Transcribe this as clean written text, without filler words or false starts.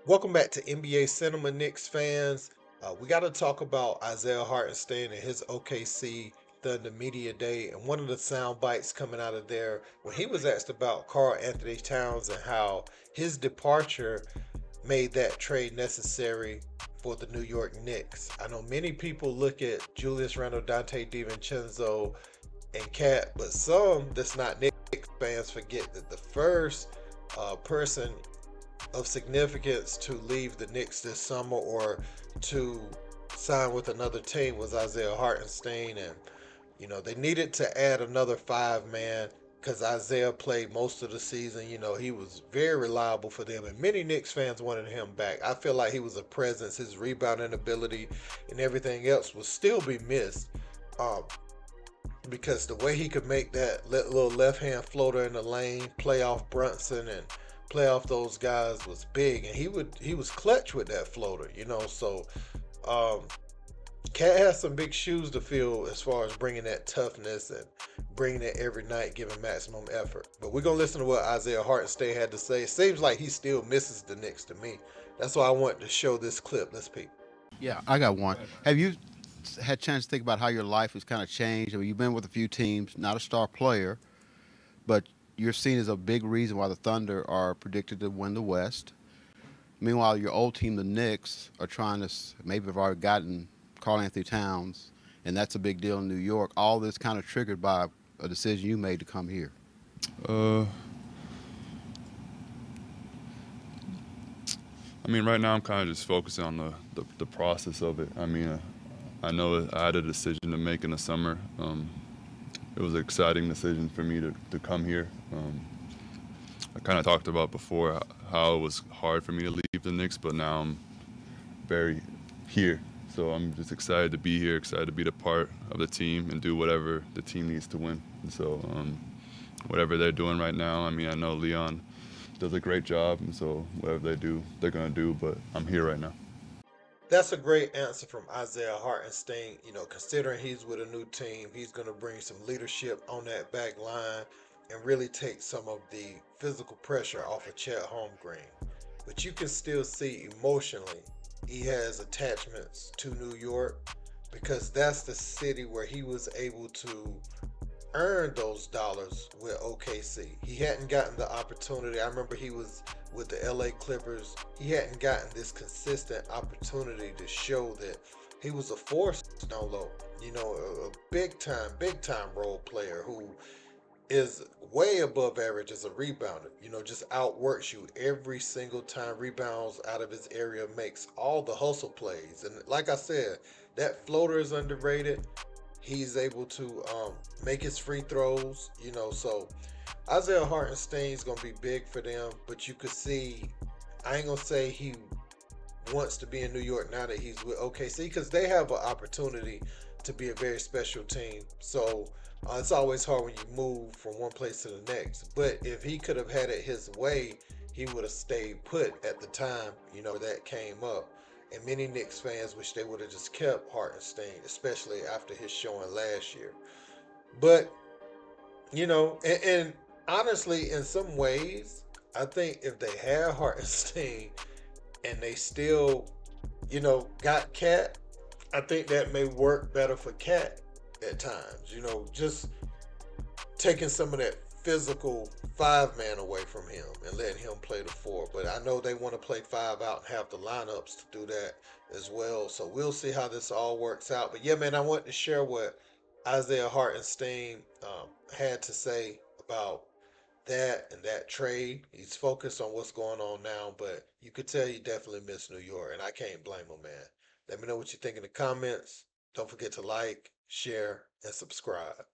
Welcome back to NBA Cinema, Knicks fans. We got to talk about Isaiah Hartenstein and his OKC Thunder Media Day. And one of the sound bites coming out of there when he was asked about Karl Anthony Towns and how his departure made that trade necessary for the New York Knicks. I know many people look at Julius Randle, Dante DiVincenzo, and Cat, but some that's not Knicks fans forget that the first person of significance to leave the Knicks this summer or to sign with another team was Isaiah Hartenstein. And, they needed to add another five man because Isaiah played most of the season. He was very reliable for them, and many Knicks fans wanted him back. I feel like he was a presence. His rebounding ability and everything else would still be missed. Um, because the way he could make that little left hand floater in the lane, play off Brunson and play off those guys was big, and he was clutch with that floater, So um, Cat has some big shoes to fill as far as bringing that toughness and bringing it every night, giving maximum effort. But we're gonna listen to what Isaiah Hartenstein had to say. It seems like he still misses the Knicks to me. That's why I wanted to show this clip. Let's peep. Yeah, I got one. Have you had a chance to think about how your life has kind of changed? I mean, you've been with a few teams, not a star player, but you're seen as a big reason why the Thunder are predicted to win the West. Meanwhile, your old team, the Knicks, are trying to maybe have already gotten Karl Anthony Towns, and that's a big deal in New York. All this kind of triggered by a decision you made to come here. Uh, right now I'm kind of just focusing on the process of it. I know I had a decision to make in the summer. It was an exciting decision for me to come here. I kind of talked about before how it was hard for me to leave the Knicks, but now I'm very here. So I'm just excited to be here, excited to be the part of the team and do whatever the team needs to win. And so whatever they're doing right now, I know Leon does a great job, and so whatever they do, they're going to do, but I'm here right now. That's a great answer from Isaiah Hartenstein. Considering he's with a new team, he's going to bring some leadership on that back line and really take some of the physical pressure off of Chet Holmgren. But you can still see emotionally he has attachments to New York because that's the city where he was able to earn those dollars with OKC. He hadn't gotten the opportunity. I remember he was with the LA Clippers. He hadn't gotten this consistent opportunity to show that he was a force down low. A big time role player who is way above average as a rebounder. Just outworks you every single time, rebounds out of his area, makes all the hustle plays. And like I said, that floater is underrated. He's able to make his free throws, So Isaiah Hartenstein is going to be big for them, but you could see, I ain't going to say he wants to be in New York now that he's with OKC because they have an opportunity to be a very special team. So it's always hard when you move from one place to the next. But if he could have had it his way, he would have stayed put at the time, that came up. And many Knicks fans wish they would have just kept Hartenstein, especially after his showing last year. But, and honestly, in some ways, I think if they had Hartenstein and they still, got Cat, I think that may work better for Cat at times. Just taking some of that physical five man away from him and letting him play the four. But I know they want to play five out and have the lineups to do that as well. So we'll see how this all works out. But yeah, man, I wanted to share what Isaiah Hartenstein had to say about that and that trade. He's focused on what's going on now, but you could tell he definitely missed New York, and I can't blame him, man. Let me know what you think in the comments. Don't forget to like, share, and subscribe.